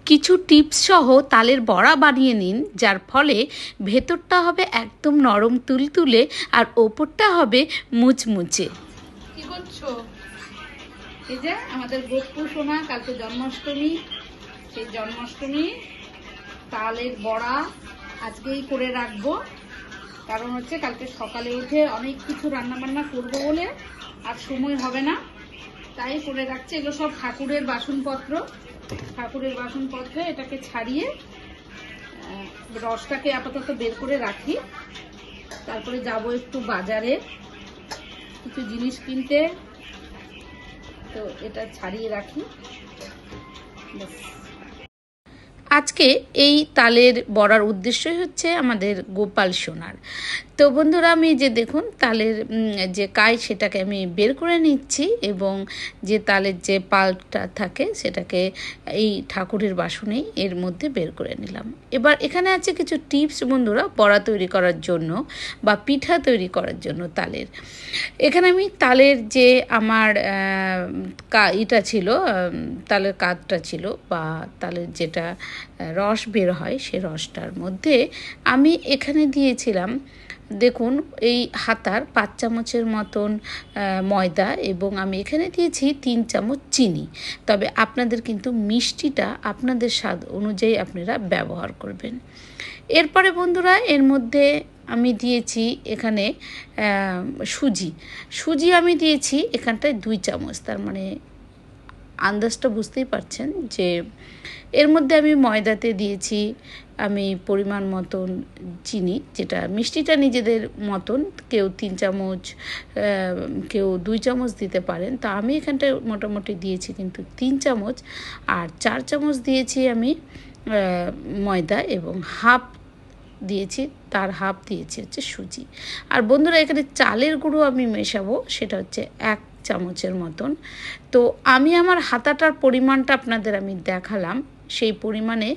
কিছু টিপস সহ তালের বড়া বানিয়ে নিন, যার ফলে ভেতরটা হবে একদম নরম তুলতুলে আর ওপরটা হবে মুচমুচে। কি করছো? এই যে আমাদের গোপু সোনা, কালকে জন্মাষ্টমী, সেই জন্মাষ্টমী তালের বড়া আজকেই করে রাখবো। কারণ হচ্ছে কালকে সকালে উঠে অনেক কিছু রান্নাবান্না করবো বলে আর সময় হবে না, তাই করে রাখছি। এগুলো সব ঠাকুরের বাসনপত্রে এটাকে ছাড়িয়ে রসটাকে আপাতত বের করে রাখি। তারপরে যাব একটু বাজারে কিছু জিনিস কিনতে, তো এটা ছাড়িয়ে রাখি। আজকে এই তালের বড়ার উদ্দেশ্যই হচ্ছে আমাদের গোপাল সোনার। তো বন্ধুরা, আমি যে দেখুন তালের যে কাই সেটাকে আমি বের করে নিচ্ছি এবং যে তালের যে পাল্পটা থাকে সেটাকে এই ঠাকুরের বাসনেই এর মধ্যে বের করে নিলাম। এবার এখানে আছে কিছু টিপস বন্ধুরা বড়া তৈরি করার জন্য বা পিঠা তৈরি করার জন্য তালের। এখানে আমি তালের যে আমার এটা ছিল, তালের কাঠটা ছিল বা তালের যেটা রস বের হয় সে রসটার মধ্যে আমি এখানে দিয়েছিলাম, দেখুন এই হাতার 5 চামচের মতন ময়দা এবং আমি এখানে দিয়েছি 3 চামচ চিনি। তবে আপনাদের কিন্তু মিষ্টিটা আপনাদের স্বাদ অনুযায়ী আপনারা ব্যবহার করবেন। এরপরে বন্ধুরা এর মধ্যে আমি দিয়েছি এখানে সুজি আমি দিয়েছি এখানটায় 2 চামচ। তার মানে আন্দাজটা বুঝতেই পারছেন যে এর মধ্যে আমি ময়দাতে দিয়েছি আমি পরিমাণ মতন চিনি, যেটা মিষ্টিটা নিজেদের মতন, কেউ 3 চামচ কেউ 2 চামচ দিতে পারেন। তা আমি এখানটায় মোটামুটি দিয়েছি কিন্তু 3 চামচ, আর 4 চামচ দিয়েছি আমি ময়দা এবং হাফ দিয়েছি, তার হাফ দিয়েছি হচ্ছে সুজি। আর বন্ধুরা এখানে চালের গুঁড়ো আমি মেশাবো, সেটা হচ্ছে 1 চামচের মতন। তো আমি আমার হাতাটার পরিমাণটা আপনাদের আমি দেখালাম, সেই পরিমাণে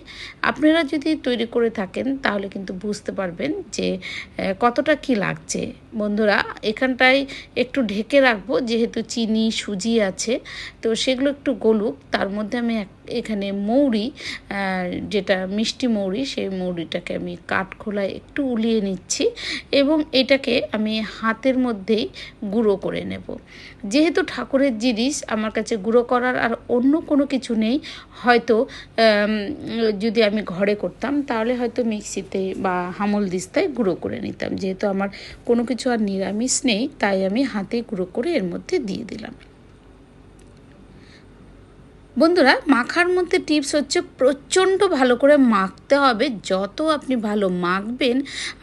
আপনারা যদি তৈরি করে থাকেন তাহলে কিন্তু বুঝতে পারবেন যে কতটা কি লাগছে। বন্ধুরা এখানটায় একটু ঢেকে রাখবো, যেহেতু চিনি সুজি আছে, তো সেগুলো একটু গলুক। তার মধ্যে আমি এখানে মৌরি, যেটা মিষ্টি মৌরি, সেই মৌরিটাকে আমি কাঠখোলায় একটু উলিয়ে নিচ্ছি এবং এটাকে আমি হাতের মধ্যেই গুঁড়ো করে নেব। যেহেতু ঠাকুরের জিনিস আমার কাছে গুঁড়ো করার আর অন্য কোনো কিছু নেই, হয়তো যদি আমি ঘরে করতাম তাহলে হয়তো মিক্সিতে বা হামলদিস্তায় গুঁড়ো করে নিতাম। যেহেতু আমার কোনো কিছু আর নিরামিষ নেই, তাই আমি হাতে গুঁড়ো করে এর মধ্যে দিয়ে দিলাম। বন্ধুরা মাখার মধ্যে টিপস হচ্ছে প্রচণ্ড ভালো করে মাখতে হবে। যত আপনি ভালো মাখবেন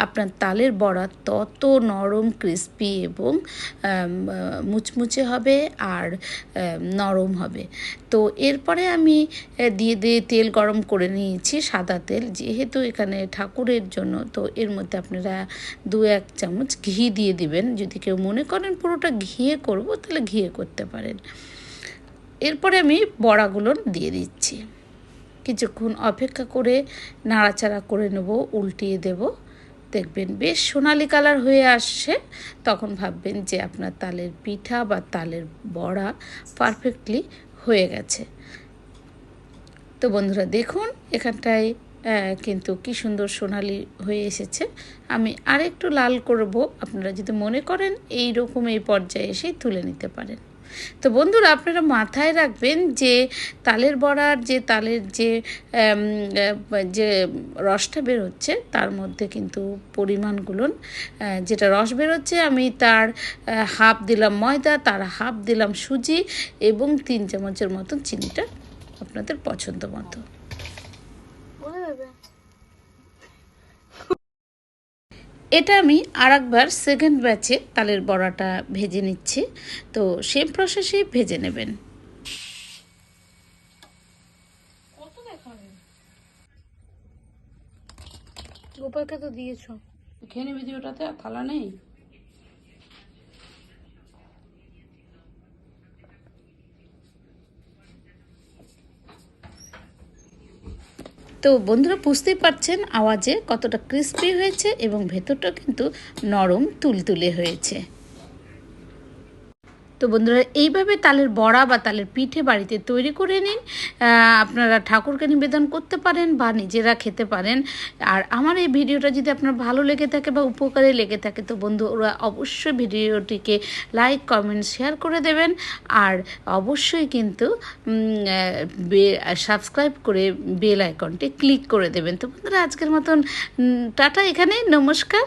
আপনার তালের বড়া তত নরম, ক্রিস্পি এবং মুচমুচে হবে আর নরম হবে। তো এরপরে আমি দিয়ে তেল গরম করে নিয়েছি, সাদা তেল, যেহেতু এখানে ঠাকুরের জন্য। তো এর মধ্যে আপনারা 2-1 চামচ ঘি দিয়ে দিবেন। যদি কেউ মনে করেন পুরোটা ঘিয়ে করব তাহলে ঘিয়ে করতে পারেন। এরপরে আমি বড়াগুলো দিয়ে দিচ্ছি, কিছুক্ষণ অপেক্ষা করে নাড়াচাড়া করে নেব, উল্টিয়ে দেব। দেখবেন বেশ সোনালি কালার হয়ে আসছে, তখন ভাববেন যে আপনার তালের পিঠা বা তালের বড়া পারফেক্টলি হয়ে গেছে। তো বন্ধুরা দেখুন এখানটায় কিন্তু কি সুন্দর সোনালি হয়ে এসেছে। আমি আরেকটু লাল করব, আপনারা যদি মনে করেন এই রকম এই পর্যায়ে এসেই তুলে নিতে পারেন। তো বন্ধুরা আপনারা মাথায় রাখবেন যে তালের বড়ার যে তালের যে রসটা বেরোচ্ছে তার মধ্যে কিন্তু পরিমাণগুলো, যেটা রস বেরোচ্ছে আমি তার হাফ দিলাম ময়দা, তার হাফ দিলাম সুজি এবং 3 চামচের মতন চিনিটা আপনাদের পছন্দ মতো। এটা আমি আরেকবার সেকেন্ড ব্যাচে তালের বড়াটা ভেজে নিচ্ছি। তো সেম প্রসেসেই ভেজে নেবেন। গোপালকে তো দিয়েছো, খেয়ে নিবি তুই ওটাতে, আর থালা নেই। তো বন্ধুরা বুঝতেই পারছেন আওয়াজে কতটা ক্রিস্পি হয়েছে এবং ভেতরটা কিন্তু নরম তুলতুলে হয়েছে। তো বন্ধুরা এইভাবে তালের বড়া বা তালের পিঠে বাড়িতে তৈরি করে নিন। আপনারা ঠাকুরকে নিবেদন করতে পারেন বা নিজেরা খেতে পারেন। আর আমার এই ভিডিওটা যদি আপনার ভালো লেগে থাকে বা উপকারে লেগে থাকে তো বন্ধুরা অবশ্যই ভিডিওটিকে লাইক কমেন্ট শেয়ার করে দেবেন। আর অবশ্যই কিন্তু সাবস্ক্রাইব করে বেল আইকনটি ক্লিক করে দেবেন। তো বন্ধুরা আজকের মতন টাটা, এখানে নমস্কার।